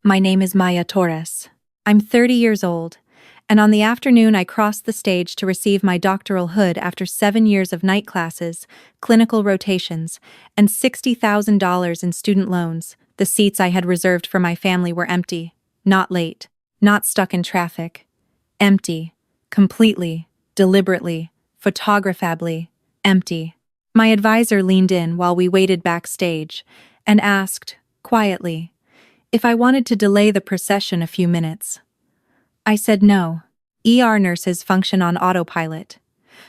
My name is Maya Torres. I'm 30 years old, and on the afternoon I crossed the stage to receive my doctoral hood after 7 years of night classes, clinical rotations, and $60,000 in student loans. The seats I had reserved for my family were empty, not late, not stuck in traffic. Empty, completely, deliberately, photographically, empty. My advisor leaned in while we waited backstage and asked, quietly, if I wanted to delay the procession a few minutes. I said no. ER nurses function on autopilot.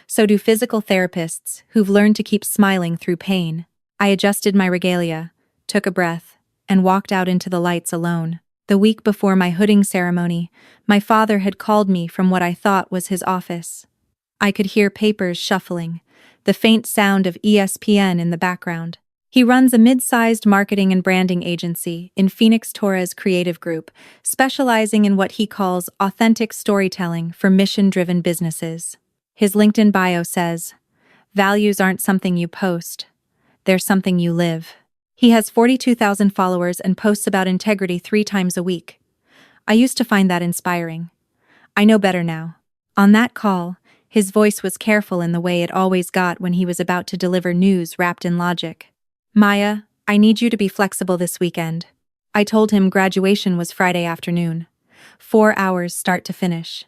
So do physical therapists who've learned to keep smiling through pain. I adjusted my regalia, took a breath, and walked out into the lights alone. The week before my hooding ceremony, my father had called me from what I thought was his office. I could hear papers shuffling, the faint sound of ESPN in the background. He runs a mid-sized marketing and branding agency in Phoenix Torres Creative Group, specializing in what he calls authentic storytelling for mission-driven businesses. His LinkedIn bio says, "Values aren't something you post. They're something you live." He has 42,000 followers and posts about integrity 3 times a week. I used to find that inspiring. I know better now. On that call, his voice was careful in the way it always got when he was about to deliver news wrapped in logic. "Maya, I need you to be flexible this weekend." I told him graduation was Friday afternoon. 4 hours start to finish.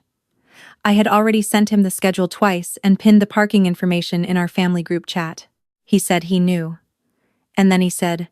I had already sent him the schedule twice and pinned the parking information in our family group chat. He said he knew. And then he said,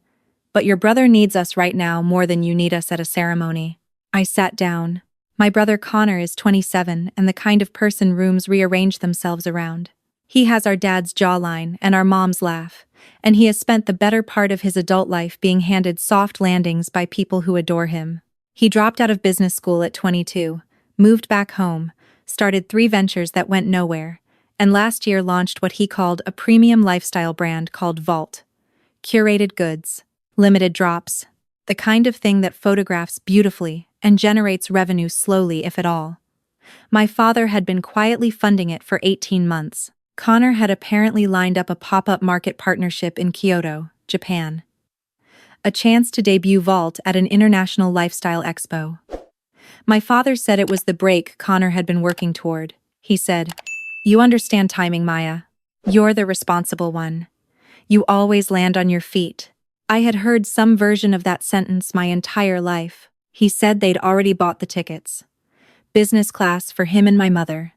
"But your brother needs us right now more than you need us at a ceremony." I sat down. My brother Connor is 27 and the kind of person rooms rearrange themselves around. He has our dad's jawline and our mom's laugh, and he has spent the better part of his adult life being handed soft landings by people who adore him. He dropped out of business school at 22, moved back home, started 3 ventures that went nowhere, and last year launched what he called a premium lifestyle brand called Vault. Curated goods, limited drops, the kind of thing that photographs beautifully and generates revenue slowly if at all. My father had been quietly funding it for 18 months. Connor had apparently lined up a pop-up market partnership in Kyoto, Japan. A chance to debut Vault at an international lifestyle expo. My father said it was the break Connor had been working toward. He said, "You understand timing, Maya. You're the responsible one. You always land on your feet." I had heard some version of that sentence my entire life. He said they'd already bought the tickets. Business class for him and my mother.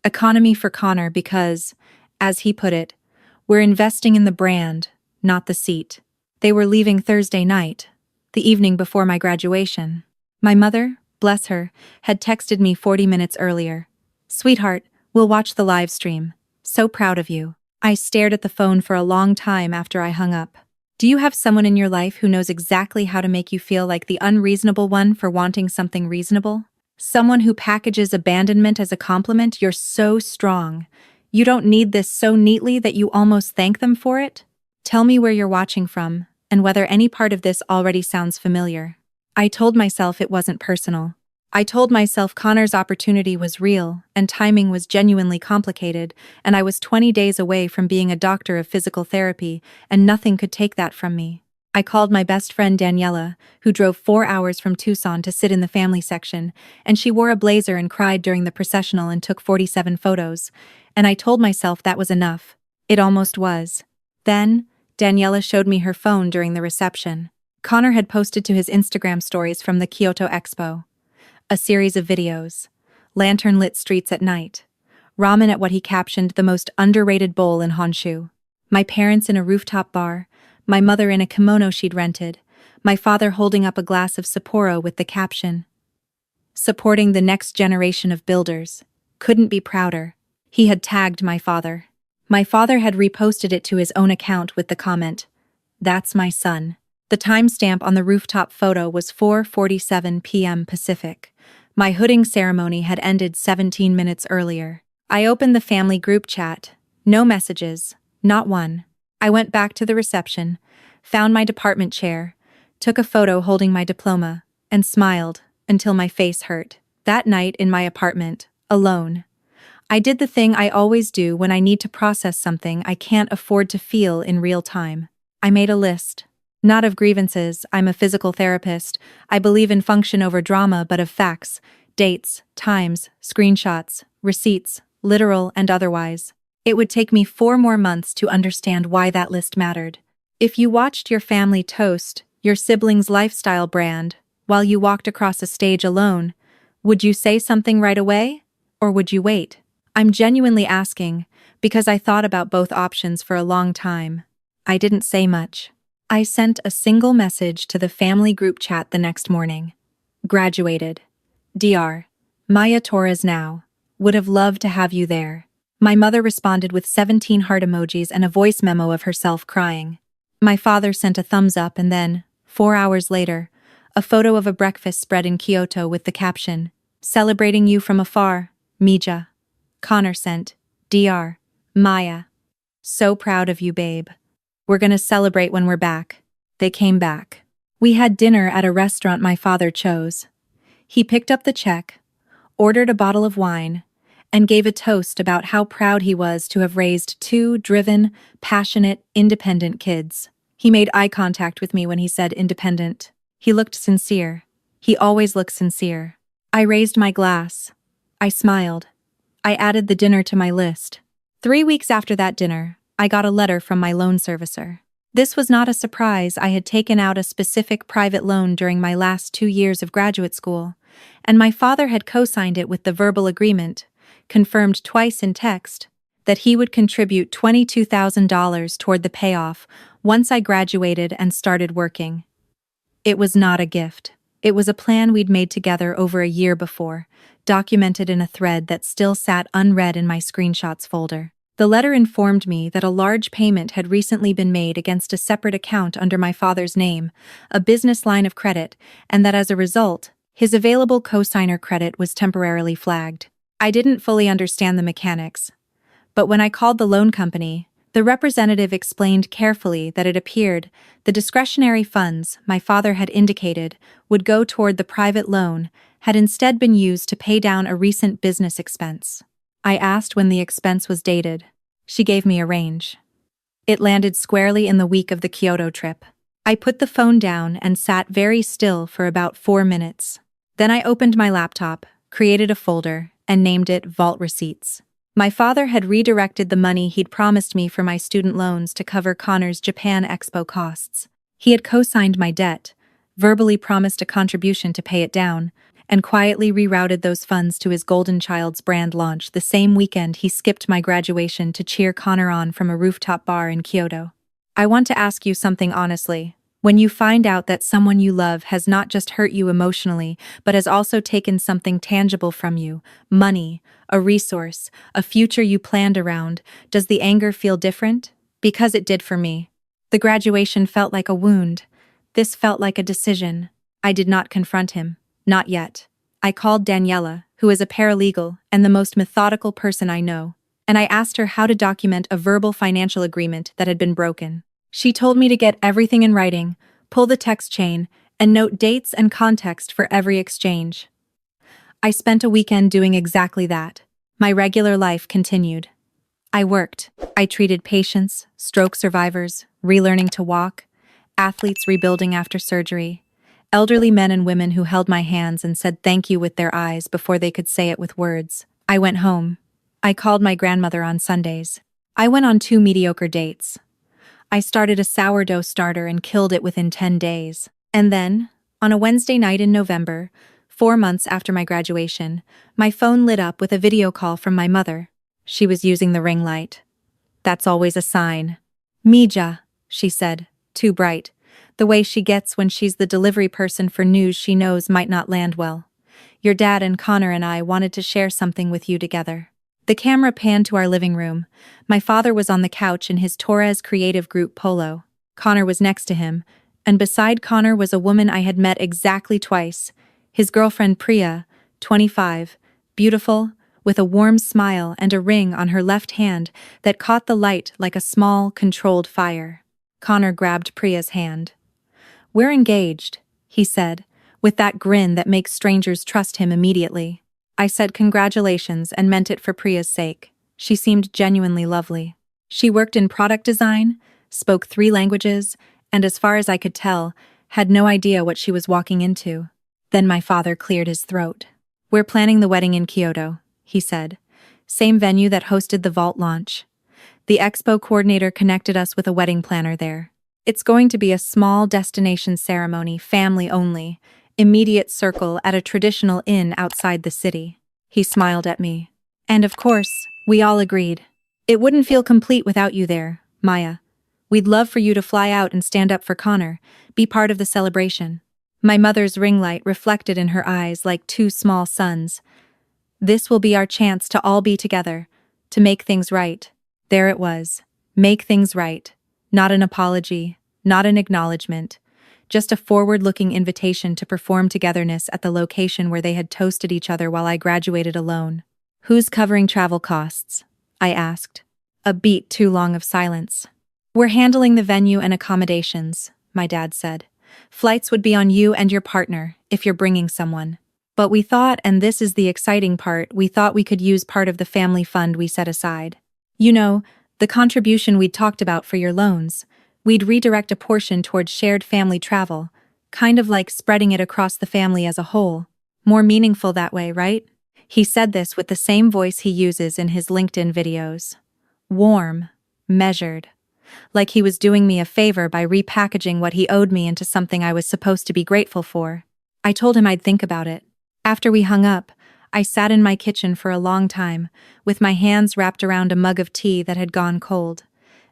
Economy for Connor because, as he put it, we're investing in the brand, not the seat. They were leaving Thursday night, the evening before my graduation. My mother, bless her, had texted me 40 minutes earlier. "Sweetheart, we'll watch the live stream. So proud of you." I stared at the phone for a long time after I hung up. Do you have someone in your life who knows exactly how to make you feel like the unreasonable one for wanting something reasonable? Someone who packages abandonment as a compliment? "You're so strong. You don't need this," so neatly that you almost thank them for it? Tell me where you're watching from, and whether any part of this already sounds familiar. I told myself it wasn't personal. I told myself Connor's opportunity was real, and timing was genuinely complicated, and I was 20 days away from being a doctor of physical therapy, and nothing could take that from me. I called my best friend Daniela, who drove 4 hours from Tucson to sit in the family section, and she wore a blazer and cried during the processional and took 47 photos, and I told myself that was enough. It almost was. Then, Daniela showed me her phone during the reception. Connor had posted to his Instagram stories from the Kyoto Expo. A series of videos. Lantern-lit streets at night. Ramen at what he captioned the most underrated bowl in Honshu. My parents in a rooftop bar. My mother in a kimono she'd rented. My father holding up a glass of Sapporo with the caption, "Supporting the next generation of builders. Couldn't be prouder." He had tagged my father. My father had reposted it to his own account with the comment, "That's my son." The timestamp on the rooftop photo was 4:47 p.m. Pacific. My hooding ceremony had ended 17 minutes earlier. I opened the family group chat. No messages. Not one. I went back to the reception, found my department chair, took a photo holding my diploma, and smiled until my face hurt. That night in my apartment, alone, I did the thing I always do when I need to process something I can't afford to feel in real time. I made a list. Not of grievances, I'm a physical therapist. I believe in function over drama, but of facts, dates, times, screenshots, receipts, literal and otherwise. It would take me 4 more months to understand why that list mattered. If you watched your family toast your sibling's lifestyle brand while you walked across a stage alone, would you say something right away? Or would you wait? I'm genuinely asking, because I thought about both options for a long time. I didn't say much. I sent a single message to the family group chat the next morning. Graduated. Dr. Maya Torres now. Would have loved to have you there. My mother responded with 17 heart emojis and a voice memo of herself crying. My father sent a thumbs up and then, 4 hours later, a photo of a breakfast spread in Kyoto with the caption, "Celebrating you from afar, Mija." Connor sent, "Dr. Maya. So proud of you, babe. We're gonna celebrate when we're back." They came back. We had dinner at a restaurant my father chose. He picked up the check, ordered a bottle of wine, and gave a toast about how proud he was to have raised 2 driven, passionate, independent kids. He made eye contact with me when he said independent. He looked sincere. He always looks sincere. I raised my glass. I smiled. I added the dinner to my list. 3 weeks after that dinner, I got a letter from my loan servicer. This was not a surprise. I had taken out a specific private loan during my last 2 years of graduate school, and my father had co-signed it with the verbal agreement, confirmed twice in text, that he would contribute $22,000 toward the payoff once I graduated and started working. It was not a gift. It was a plan we'd made together over a year before, documented in a thread that still sat unread in my screenshots folder. The letter informed me that a large payment had recently been made against a separate account under my father's name, a business line of credit, and that as a result, his available co-signer credit was temporarily flagged. I didn't fully understand the mechanics, but when I called the loan company, the representative explained carefully that it appeared the discretionary funds my father had indicated would go toward the private loan had instead been used to pay down a recent business expense. I asked when the expense was dated. She gave me a range. It landed squarely in the week of the Kyoto trip. I put the phone down and sat very still for about 4 minutes. Then I opened my laptop, created a folder, and named it Vault Receipts. My father had redirected the money he'd promised me for my student loans to cover Connor's Japan Expo costs. He had co-signed my debt, verbally promised a contribution to pay it down, and quietly rerouted those funds to his Golden Child's brand launch the same weekend he skipped my graduation to cheer Connor on from a rooftop bar in Kyoto. I want to ask you something honestly. When you find out that someone you love has not just hurt you emotionally, but has also taken something tangible from you, money, a resource, a future you planned around, does the anger feel different? Because it did for me. The graduation felt like a wound. This felt like a decision. I did not confront him. Not yet. I called Daniela, who is a paralegal and the most methodical person I know, and I asked her how to document a verbal financial agreement that had been broken. She told me to get everything in writing, pull the text chain, and note dates and context for every exchange. I spent a weekend doing exactly that. My regular life continued. I worked. I treated patients, stroke survivors, relearning to walk, athletes rebuilding after surgery, elderly men and women who held my hands and said thank you with their eyes before they could say it with words. I went home. I called my grandmother on Sundays. I went on 2 mediocre dates. I started a sourdough starter and killed it within 10 days. And then, on a Wednesday night in November, 4 months after my graduation, my phone lit up with a video call from my mother. She was using the ring light. That's always a sign. "Mija," she said, too bright, the way she gets when she's the delivery person for news she knows might not land well. "Your dad and Connor and I wanted to share something with you together." The camera panned to our living room. My father was on the couch in his Torres Creative Group polo. Connor was next to him, and beside Connor was a woman I had met exactly twice, his girlfriend Priya, 25, beautiful, with a warm smile and a ring on her left hand that caught the light like a small, controlled fire. Connor grabbed Priya's hand. "We're engaged," he said, with that grin that makes strangers trust him immediately. I said congratulations and meant it for Priya's sake. She seemed genuinely lovely. She worked in product design, spoke 3 languages, and as far as I could tell, had no idea what she was walking into. Then my father cleared his throat. "We're planning the wedding in Kyoto," he said. "Same venue that hosted the vault launch. The expo coordinator connected us with a wedding planner there. It's going to be a small destination ceremony, family only, immediate circle at a traditional inn outside the city." He smiled at me. "And of course, we all agreed. It wouldn't feel complete without you there, Maya. We'd love for you to fly out and stand up for Connor, be part of the celebration." My mother's ring light reflected in her eyes like two small suns. "This will be our chance to all be together, to make things right." There it was. Make things right. Not an apology, not an acknowledgement, just a forward-looking invitation to perform togetherness at the location where they had toasted each other while I graduated alone. "Who's covering travel costs?" I asked. A beat too long of silence. "We're handling the venue and accommodations," my dad said. "Flights would be on you and your partner, if you're bringing someone. But we thought, and this is the exciting part, we thought we could use part of the family fund we set aside. You know, the contribution we'd talked about for your loans. We'd redirect a portion towards shared family travel, kind of like spreading it across the family as a whole. More meaningful that way, right?" He said this with the same voice he uses in his LinkedIn videos. Warm, measured. Like he was doing me a favor by repackaging what he owed me into something I was supposed to be grateful for. I told him I'd think about it. After we hung up, I sat in my kitchen for a long time, with my hands wrapped around a mug of tea that had gone cold.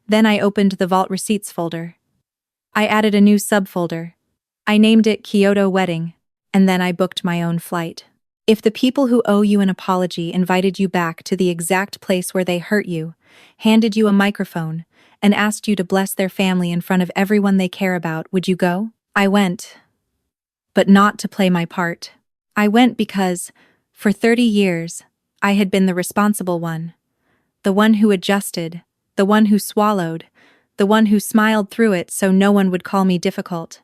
Then I opened the Vault Receipts folder. I added a new subfolder. I named it Kyoto Wedding, and then I booked my own flight. If the people who owe you an apology invited you back to the exact place where they hurt you, handed you a microphone, and asked you to bless their family in front of everyone they care about, would you go? I went. But not to play my part. I went because, for 30 years, I had been the responsible one. The one who adjusted, the one who swallowed, the one who smiled through it so no one would call me difficult.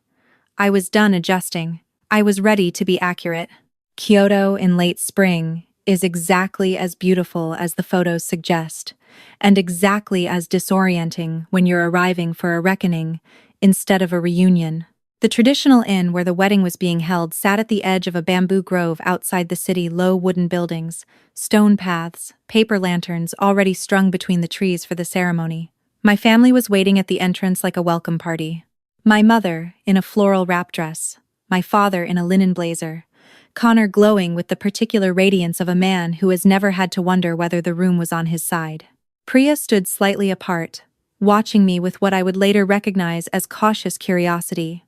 I was done adjusting. I was ready to be accurate. Kyoto in late spring is exactly as beautiful as the photos suggest, and exactly as disorienting when you're arriving for a reckoning instead of a reunion. The traditional inn where the wedding was being held sat at the edge of a bamboo grove outside the city, low wooden buildings, stone paths, paper lanterns already strung between the trees for the ceremony. My family was waiting at the entrance like a welcome party. My mother in a floral wrap dress, my father in a linen blazer, Connor glowing with the particular radiance of a man who has never had to wonder whether the room was on his side. Priya stood slightly apart, watching me with what I would later recognize as cautious curiosity.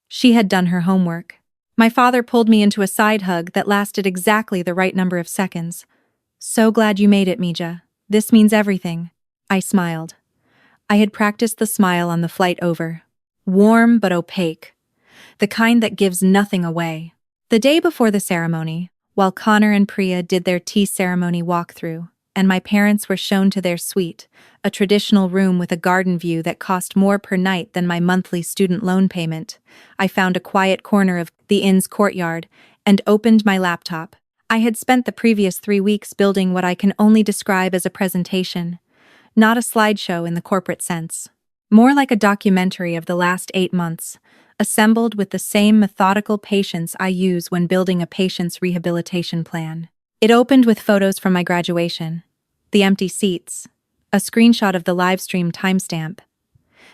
She had done her homework. My father pulled me into a side hug that lasted exactly the right number of seconds. "So glad you made it, Mija. This means everything." I smiled. I had practiced the smile on the flight over. Warm but opaque. The kind that gives nothing away. The day before the ceremony, while Connor and Priya did their tea ceremony walkthrough, and my parents were shown to their suite, a traditional room with a garden view that cost more per night than my monthly student loan payment, I found a quiet corner of the inn's courtyard and opened my laptop. I had spent the previous 3 weeks building what I can only describe as a presentation, not a slideshow in the corporate sense. More like a documentary of the last 8 months, assembled with the same methodical patience I use when building a patient's rehabilitation plan. It opened with photos from my graduation, the empty seats, a screenshot of the livestream timestamp,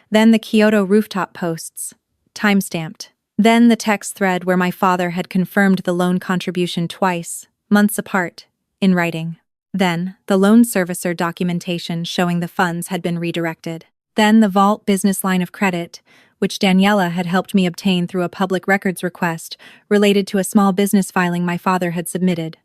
then the Kyoto rooftop posts, timestamped, then the text thread where my father had confirmed the loan contribution twice, months apart, in writing. Then the loan servicer documentation showing the funds had been redirected. Then the Vault business line of credit, which Daniela had helped me obtain through a public records request related to a small business filing my father had submitted.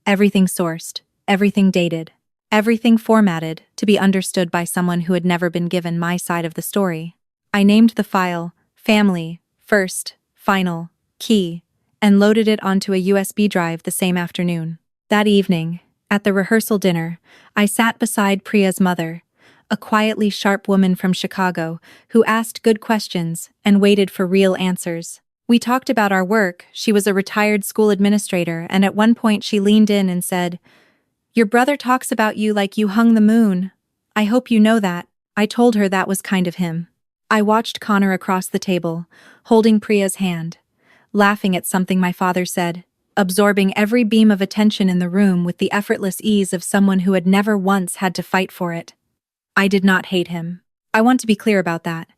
Everything sourced, everything dated, everything formatted to be understood by someone who had never been given my side of the story. I named the file Family, First, Final, Key, and loaded it onto a USB drive the same afternoon. That evening, at the rehearsal dinner, I sat beside Priya's mother, a quietly sharp woman from Chicago who asked good questions and waited for real answers. We talked about our work. She was a retired school administrator, and at one point she leaned in and said, "Your brother talks about you like you hung the moon. I hope you know that." I told her that was kind of him. I watched Connor across the table, holding Priya's hand, laughing at something my father said, absorbing every beam of attention in the room with the effortless ease of someone who had never once had to fight for it. I did not hate him. I want to be clear about that.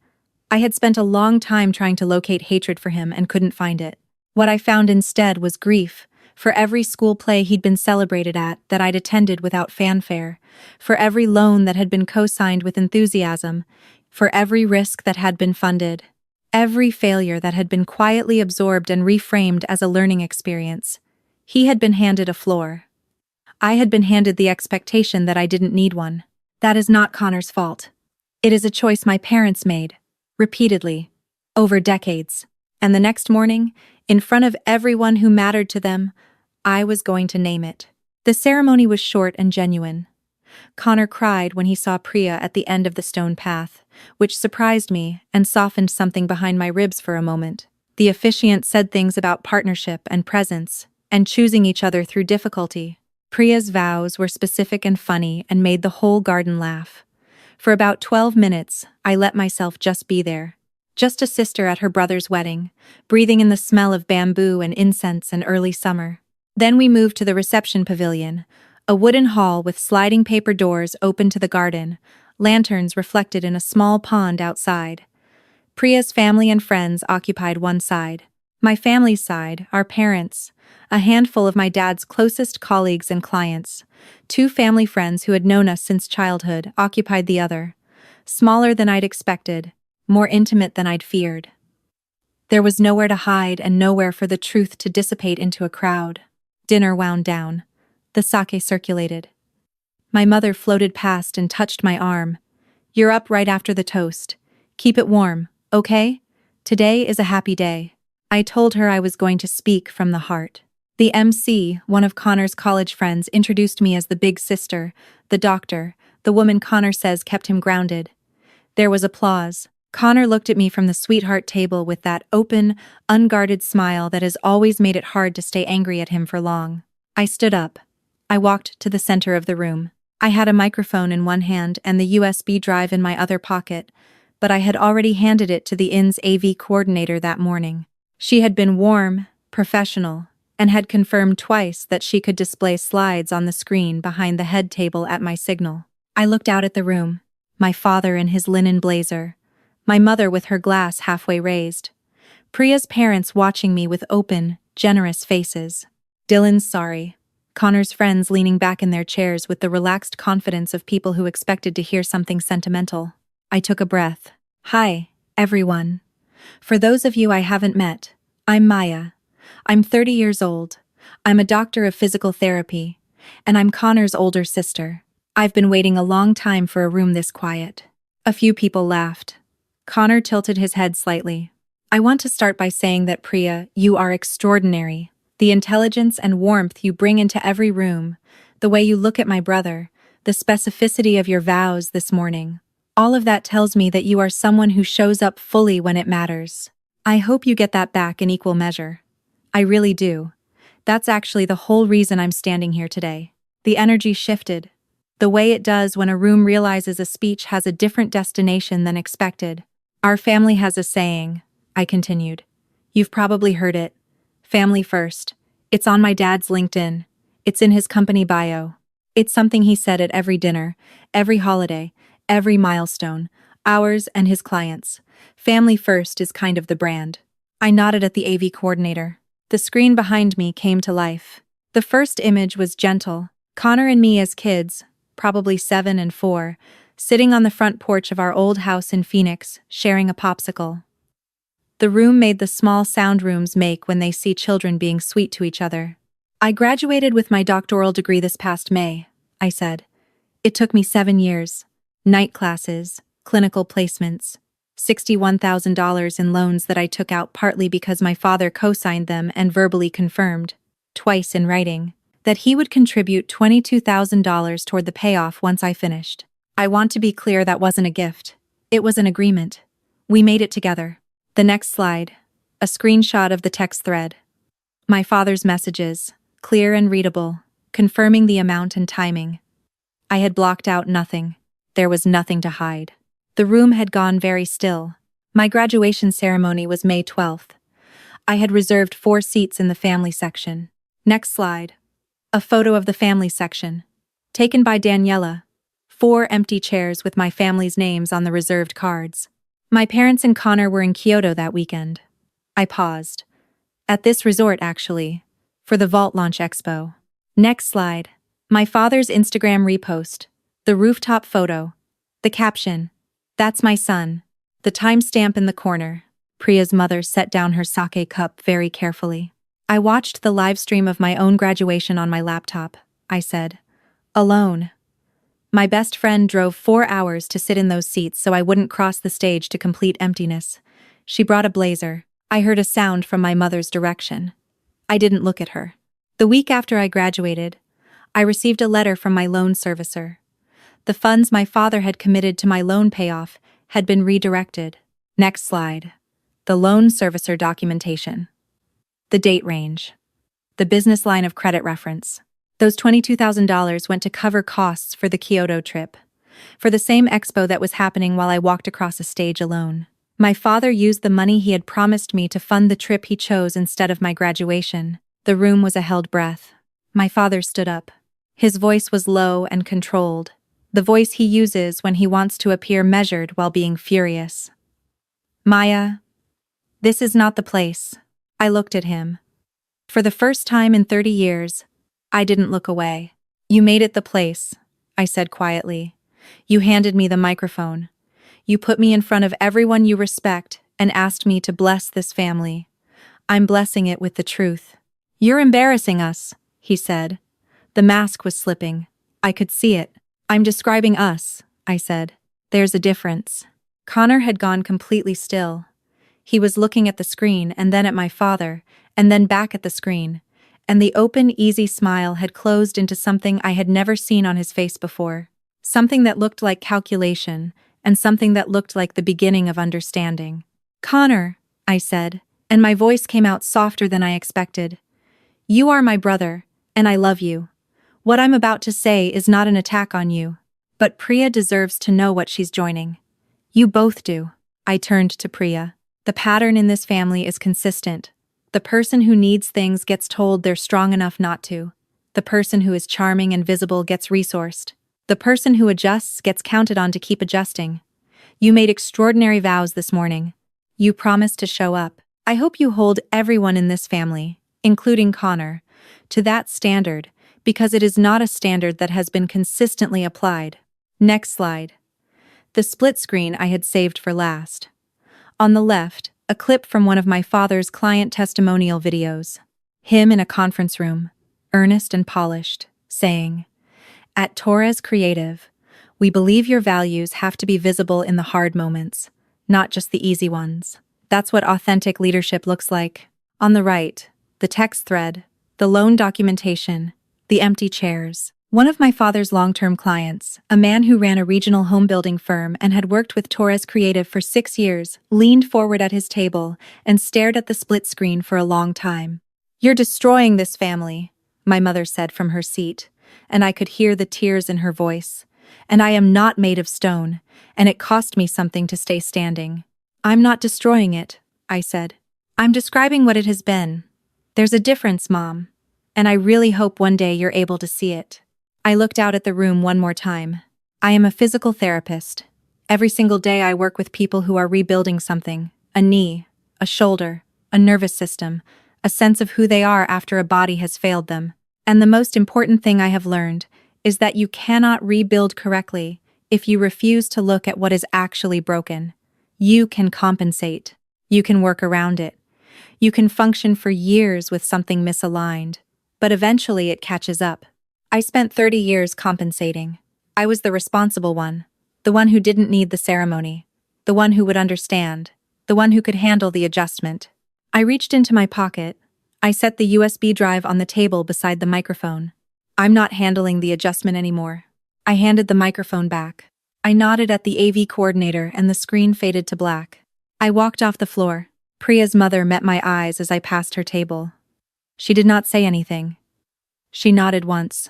I had spent a long time trying to locate hatred for him and couldn't find it. What I found instead was grief, for every school play he'd been celebrated at that I'd attended without fanfare, for every loan that had been co-signed with enthusiasm, for every risk that had been funded, every failure that had been quietly absorbed and reframed as a learning experience. He had been handed a floor. I had been handed the expectation that I didn't need one. That is not Connor's fault. It is a choice my parents made, repeatedly, over decades. And the next morning, in front of everyone who mattered to them, I was going to name it. The ceremony was short and genuine. Connor cried when he saw Priya at the end of the stone path, which surprised me and softened something behind my ribs for a moment. The officiant said things about partnership and presence, and choosing each other through difficulty. Priya's vows were specific and funny and made the whole garden laugh. For about 12 minutes, I let myself just be there. Just a sister at her brother's wedding, breathing in the smell of bamboo and incense and early summer. Then we moved to the reception pavilion, a wooden hall with sliding paper doors open to the garden, lanterns reflected in a small pond outside. Priya's family and friends occupied one side. My family's side, our parents, a handful of my dad's closest colleagues and clients, 2 family friends who had known us since childhood, occupied the other. Smaller than I'd expected, more intimate than I'd feared. There was nowhere to hide and nowhere for the truth to dissipate into a crowd. Dinner wound down. The sake circulated. My mother floated past and touched my arm. "You're up right after the toast. Keep it warm, okay? Today is a happy day." I told her I was going to speak from the heart. The MC, one of Connor's college friends, introduced me as the big sister, the doctor, the woman Connor says kept him grounded. There was applause. Connor looked at me from the sweetheart table with that open, unguarded smile that has always made it hard to stay angry at him for long. I stood up. I walked to the center of the room. I had a microphone in one hand and the USB drive in my other pocket, but I had already handed it to the IN's AV coordinator that morning. She had been warm, professional, and had confirmed twice that she could display slides on the screen behind the head table at my signal. I looked out at the room, my father in his linen blazer, my mother with her glass halfway raised, Priya's parents watching me with open, generous faces. Dylan's sorry. Connor's friends leaning back in their chairs with the relaxed confidence of people who expected to hear something sentimental. I took a breath. Hi, everyone. For those of you I haven't met, I'm Maya. I'm 30 years old. I'm a doctor of physical therapy, and I'm Connor's older sister. I've been waiting a long time for a room this quiet. A few people laughed. Connor tilted his head slightly. I want to start by saying that, Priya, you are extraordinary. The intelligence and warmth you bring into every room, the way you look at my brother, the specificity of your vows this morning. All of that tells me that you are someone who shows up fully when it matters. I hope you get that back in equal measure. I really do. That's actually the whole reason I'm standing here today. The energy shifted. The way it does when a room realizes a speech has a different destination than expected. Our family has a saying, I continued. You've probably heard it. Family first. It's on my dad's LinkedIn. It's in his company bio. It's something he said at every dinner, every holiday, every milestone, ours and his clients. Family first is kind of the brand. I nodded at the AV coordinator. The screen behind me came to life. The first image was gentle. Connor and me as kids, probably 7 and 4, sitting on the front porch of our old house in Phoenix, sharing a popsicle. The room made the small sound rooms make when they see children being sweet to each other. I graduated with my doctoral degree this past May, I said. It took me 7 years. Night classes, clinical placements, $61,000 in loans that I took out partly because my father co-signed them and verbally confirmed, twice in writing, that he would contribute $22,000 toward the payoff once I finished. I want to be clear that wasn't a gift. It was an agreement. We made it together. The next slide, a screenshot of the text thread. My father's messages, clear and readable, confirming the amount and timing. I had blocked out nothing. There was nothing to hide. The room had gone very still. My graduation ceremony was May 12th. I had reserved 4 seats in the family section. Next slide. A photo of the family section. Taken by Daniela. 4 empty chairs with my family's names on the reserved cards. My parents and Connor were in Kyoto that weekend. I paused. At this resort, actually. For the Vault Launch Expo. Next slide. My father's Instagram repost. The rooftop photo. The caption. That's my son. The timestamp in the corner. Priya's mother set down her sake cup very carefully. I watched the live stream of my own graduation on my laptop, I said. Alone. My best friend drove 4 hours to sit in those seats so I wouldn't cross the stage to complete emptiness. She brought a blazer. I heard a sound from my mother's direction. I didn't look at her. The week after I graduated, I received a letter from my loan servicer. The funds my father had committed to my loan payoff had been redirected. Next slide. The loan servicer documentation. The date range. The business line of credit reference. Those $22,000 went to cover costs for the Kyoto trip, for the same expo that was happening while I walked across a stage alone. My father used the money he had promised me to fund the trip he chose instead of my graduation. The room was a held breath. My father stood up. His voice was low and controlled, the voice he uses when he wants to appear measured while being furious. Maya, this is not the place. I looked at him. For the first time in 30 years, I didn't look away. You made it the place, I said quietly. You handed me the microphone. You put me in front of everyone you respect and asked me to bless this family. I'm blessing it with the truth. You're embarrassing us, he said. The mask was slipping. I could see it. I'm describing us, I said. There's a difference. Connor had gone completely still. He was looking at the screen and then at my father, and then back at the screen. And the open, easy smile had closed into something I had never seen on his face before. Something that looked like calculation, and something that looked like the beginning of understanding. Connor, I said, and my voice came out softer than I expected. You are my brother, and I love you. What I'm about to say is not an attack on you, but Priya deserves to know what she's joining. You both do. I turned to Priya. The pattern in this family is consistent. The person who needs things gets told they're strong enough not to. The person who is charming and visible gets resourced. The person who adjusts gets counted on to keep adjusting. You made extraordinary vows this morning. You promised to show up. I hope you hold everyone in this family, including Connor, to that standard, because it is not a standard that has been consistently applied. Next slide. The split screen I had saved for last. On the left, a clip from one of my father's client testimonial videos. Him in a conference room, earnest and polished, saying, At Torres Creative, we believe your values have to be visible in the hard moments, not just the easy ones. That's what authentic leadership looks like. On the right, the text thread, the loan documentation, the empty chairs. One of my father's long-term clients, a man who ran a regional home-building firm and had worked with Torres Creative for 6 years, leaned forward at his table and stared at the split screen for a long time. You're destroying this family, my mother said from her seat, and I could hear the tears in her voice. And I am not made of stone, and it cost me something to stay standing. I'm not destroying it, I said. I'm describing what it has been. There's a difference, Mom, and I really hope one day you're able to see it. I looked out at the room one more time. I am a physical therapist. Every single day I work with people who are rebuilding something, a knee, a shoulder, a nervous system, a sense of who they are after a body has failed them. And the most important thing I have learned is that you cannot rebuild correctly if you refuse to look at what is actually broken. You can compensate. You can work around it. You can function for years with something misaligned, but eventually it catches up. I spent 30 years compensating. I was the responsible one, the one who didn't need the ceremony, the one who would understand, the one who could handle the adjustment. I reached into my pocket. I set the USB drive on the table beside the microphone. I'm not handling the adjustment anymore. I handed the microphone back. I nodded at the AV coordinator and the screen faded to black. I walked off the floor. Priya's mother met my eyes as I passed her table. She did not say anything. She nodded once.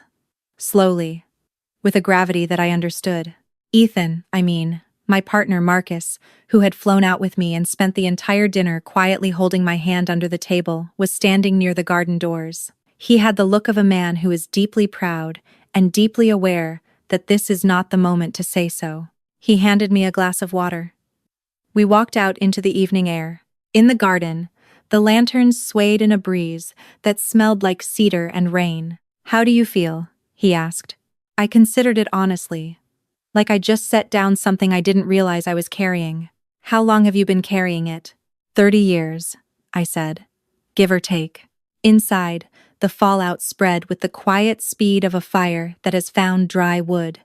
Slowly, with a gravity that I understood. Ethan, I mean, My partner, Marcus, who had flown out with me and spent the entire dinner quietly holding my hand under the table, was standing near the garden doors. He had the look of a man who is deeply proud and deeply aware that this is not the moment to say so. He handed me a glass of water. We walked out into the evening air. In the garden, the lanterns swayed in a breeze that smelled like cedar and rain. "How do you feel?" he asked. I considered it honestly, like I just set down something I didn't realize I was carrying. "How long have you been carrying it?" 30 years, I said, give or take. Inside, the fallout spread with the quiet speed of a fire that has found dry wood.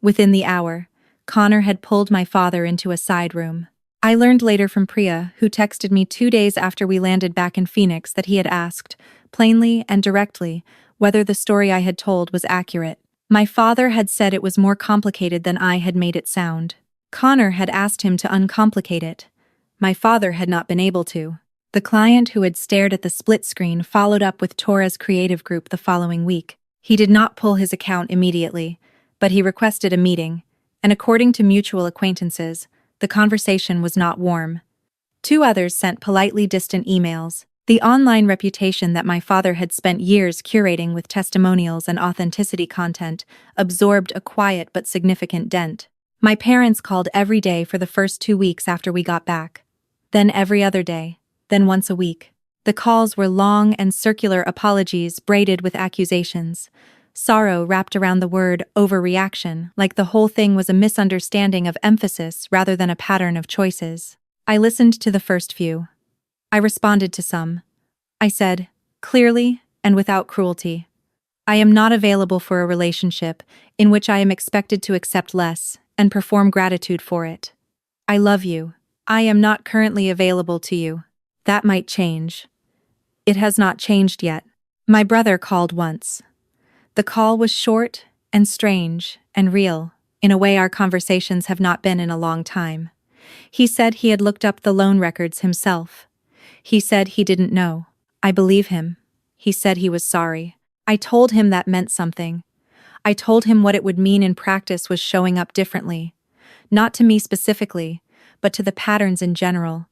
Within the hour, Connor had pulled my father into a side room. I learned later from Priya, who texted me 2 days after we landed back in Phoenix, that he had asked, plainly and directly, whether the story I had told was accurate. My father had said it was more complicated than I had made it sound. Connor had asked him to uncomplicate it. My father had not been able to. The client who had stared at the split screen followed up with Tora's creative group the following week. He did not pull his account immediately, but he requested a meeting, and according to mutual acquaintances, the conversation was not warm. 2 others sent politely distant emails. The online reputation that my father had spent years curating with testimonials and authenticity content absorbed a quiet but significant dent. My parents called every day for the first 2 weeks after we got back. Then every other day. Then once a week. The calls were long and circular apologies braided with accusations. Sorrow wrapped around the word overreaction, like the whole thing was a misunderstanding of emphasis rather than a pattern of choices. I listened to the first few. I responded to some. I said, clearly and without cruelty, I am not available for a relationship in which I am expected to accept less and perform gratitude for it. I love you. I am not currently available to you. That might change. It has not changed yet. My brother called once. The call was short and strange and real, in a way our conversations have not been in a long time. He said he had looked up the loan records himself. He said he didn't know. I believe him. He said he was sorry. I told him that meant something. I told him what it would mean in practice was showing up differently. Not to me specifically, but to the patterns in general.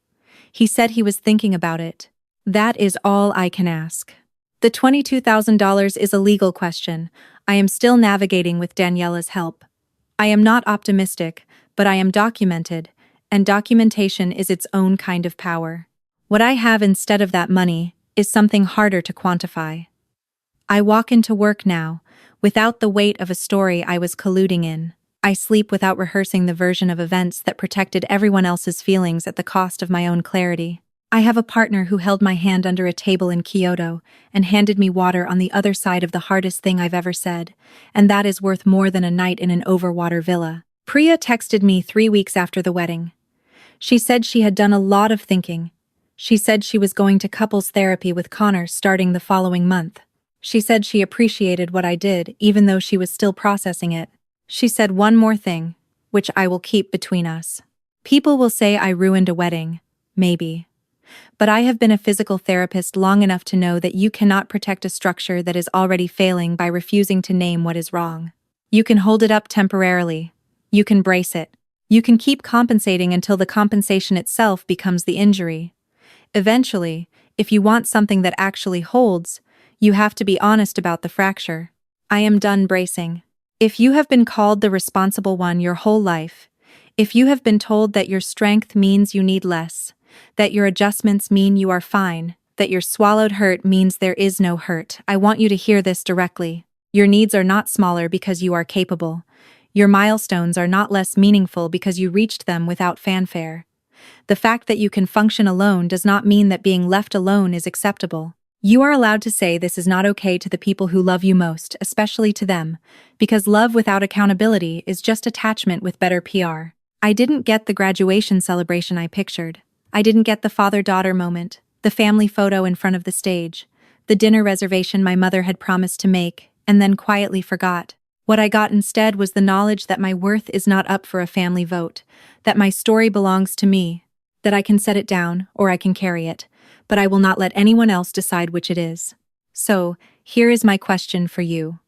He said he was thinking about it. That is all I can ask. The $22,000 is a legal question. I am still navigating with Daniela's help. I am not optimistic, but I am documented, and documentation is its own kind of power. What I have instead of that money is something harder to quantify. I walk into work now, without the weight of a story I was colluding in. I sleep without rehearsing the version of events that protected everyone else's feelings at the cost of my own clarity. I have a partner who held my hand under a table in Kyoto and handed me water on the other side of the hardest thing I've ever said, and that is worth more than a night in an overwater villa. Priya texted me 3 weeks after the wedding. She said she had done a lot of thinking. She said she was going to couples therapy with Connor starting the following month. She said she appreciated what I did, even though she was still processing it. She said one more thing, which I will keep between us. People will say I ruined a wedding, maybe. But I have been a physical therapist long enough to know that you cannot protect a structure that is already failing by refusing to name what is wrong. You can hold it up temporarily. You can brace it. You can keep compensating until the compensation itself becomes the injury. Eventually, if you want something that actually holds, you have to be honest about the fracture. I am done bracing. If you have been called the responsible one your whole life, if you have been told that your strength means you need less, that your adjustments mean you are fine, that your swallowed hurt means there is no hurt, I want you to hear this directly. Your needs are not smaller because you are capable. Your milestones are not less meaningful because you reached them without fanfare. The fact that you can function alone does not mean that being left alone is acceptable. You are allowed to say this is not okay to the people who love you most, especially to them, because love without accountability is just attachment with better PR. I didn't get the graduation celebration I pictured. I didn't get the father-daughter moment, the family photo in front of the stage, the dinner reservation my mother had promised to make, and then quietly forgot. What I got instead was the knowledge that my worth is not up for a family vote, that my story belongs to me, that I can set it down or I can carry it, but I will not let anyone else decide which it is. So, here is my question for you.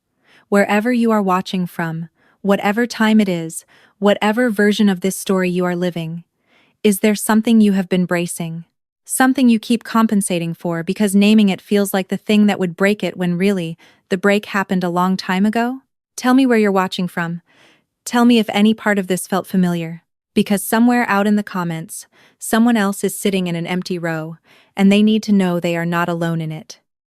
Wherever you are watching from, whatever time it is, Whatever version of this story you are living, is there something you have been bracing? Something you keep compensating for because naming it feels like the thing that would break it when really, the break happened a long time ago? Tell me where you're watching from. Tell me if any part of this felt familiar. Because somewhere out in the comments, someone else is sitting in an empty row, and they need to know they are not alone in it.